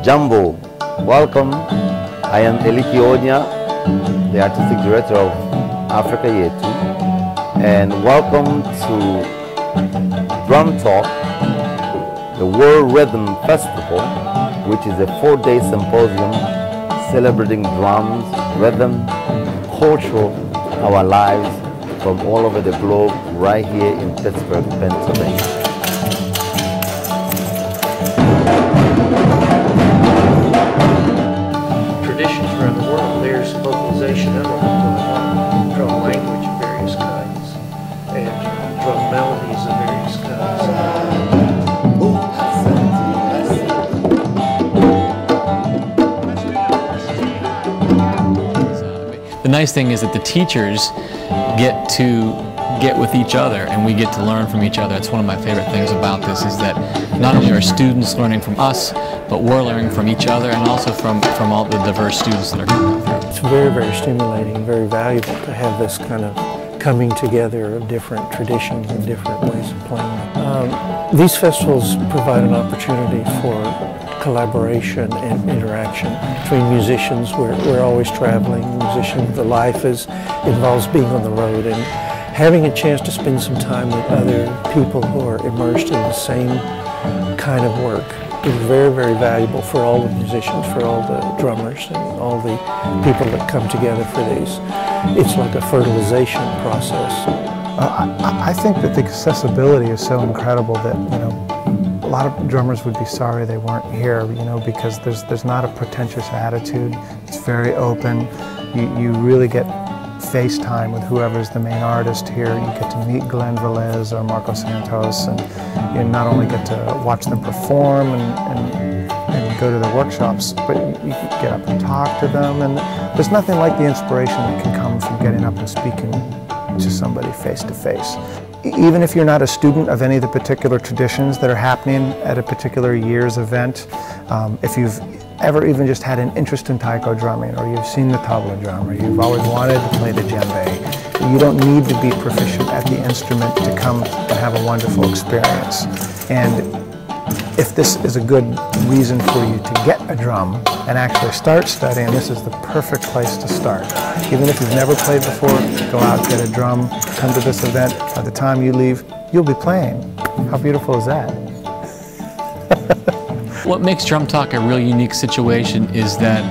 Jumbo, welcome. I am Eliki Onya, the Artistic Director of Africa Year 2, and welcome to Drumtalk, the World Rhythm Festival, which is a 4-day symposium celebrating drums, rhythm, culture, our lives from all over the globe, right here in Pittsburgh, Pennsylvania. Around the world, there's vocalization of drum language of various kinds and drum melodies of various kinds. The nice thing is that the teachers get to get with each other and we get to learn from each other. It's one of my favorite things about this, is that not only are students learning from us, but we're learning from each other and also from all the diverse students that are coming through. It's very, very stimulating and very valuable to have this kind of coming together of different traditions and different ways of playing. These festivals provide an opportunity for collaboration and interaction between musicians. We're always traveling. Musicians, the life involves being on the road, and having a chance to spend some time with other people who are immersed in the same kind of work is very, very valuable for all the musicians, for all the drummers, and all the people that come together for these. It's like a fertilization process. I think that the accessibility is so incredible that, a lot of drummers would be sorry they weren't here, because there's not a pretentious attitude. It's very open. You really get FaceTime with whoever's the main artist here. You get to meet Glenn Velez or Marco Santos, and you not only get to watch them perform and go to their workshops, but you can get up and talk to them, and there's nothing like the inspiration that can come from getting up and speaking to somebody face to face. Even if you're not a student of any of the particular traditions that are happening at a particular year's event, if you've ever even just had an interest in taiko drumming, or you've seen the tabla drum, or you've always wanted to play the djembe, you don't need to be proficient at the instrument to come and have a wonderful experience. And if this is a good reason for you to get a drum and actually start studying, this is the perfect place to start. Even if you've never played before, go out, get a drum, come to this event. By the time you leave, you'll be playing. How beautiful is that? What makes Drumtalk a really unique situation is that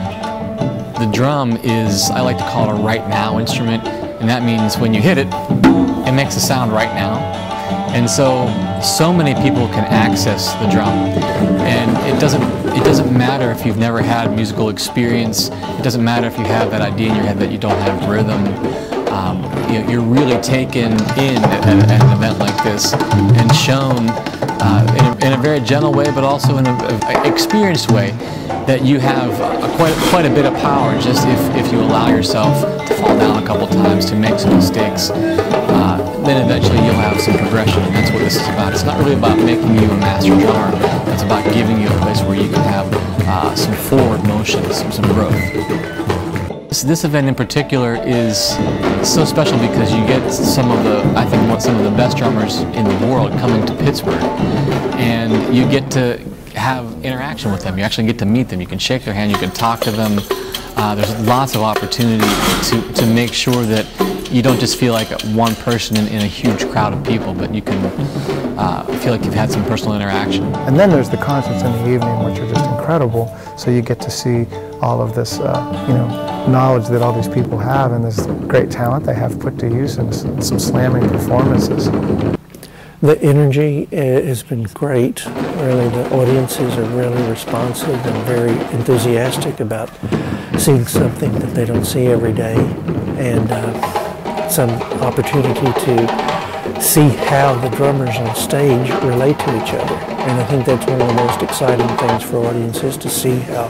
the drum is, I like to call it a right now instrument, and that means when you hit it, it makes a sound right now. And so many people can access the drum, and it doesn't matter if you've never had musical experience. It doesn't matter if you have that idea in your head that you don't have rhythm. You're really taken in at an event like this and shown in a very gentle way, but also in an experienced way, that you have quite a bit of power just if you allow yourself to fall down a couple times, to make some mistakes. Then eventually you'll have some progression, and that's what this is about. It's not really about making you a master drummer. It's about giving you a place where you can have some forward motion, some growth. This event in particular is so special because you get some of the best drummers in the world coming to Pittsburgh, and you get to have interaction with them. You actually get to meet them. You can shake their hand. You can talk to them. There's lots of opportunity to make sure that you don't just feel like one person in a huge crowd of people, but you can feel like you've had some personal interaction. And then there's the concerts in the evening, which are just incredible. So you get to see all of this, knowledge that all these people have, and this great talent they have put to use in some slamming performances. The energy has been great. Really, the audiences are really responsive and very enthusiastic about seeing something that they don't see every day, and some opportunity to see how the drummers on stage relate to each other. And I think that's one of the most exciting things for audiences, to see how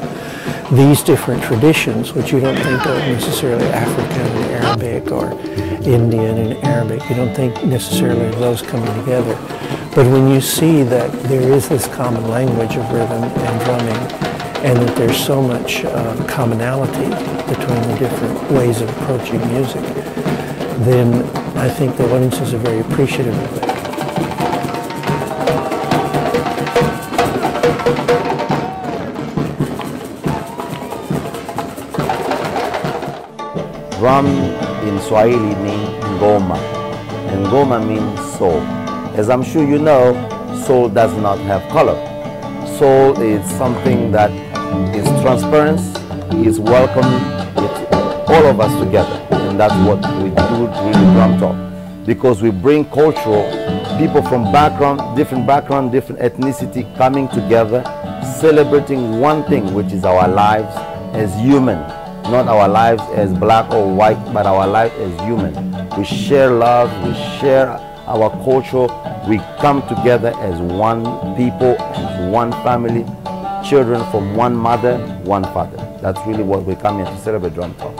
these different traditions, which you don't think of necessarily African and Arabic or Indian and Arabic, you don't think necessarily of those coming together. But when you see that there is this common language of rhythm and drumming, and that there's so much commonality between the different ways of approaching music, then I think the audiences are very appreciative of that. Drum in Swahili means ngoma, and ngoma means soul. As I'm sure you know, soul does not have color. Soul is something that is transparent, is welcome with all of us together. And that's what we do really Drumtalk. Because we bring cultural people from different background, different ethnicity coming together, celebrating one thing, which is our lives as human. Not our lives as black or white, but our life as human. We share love, we share our culture, we come together as one people, as one family, children from one mother, one father. That's really what we come here to celebrate Drumtalk.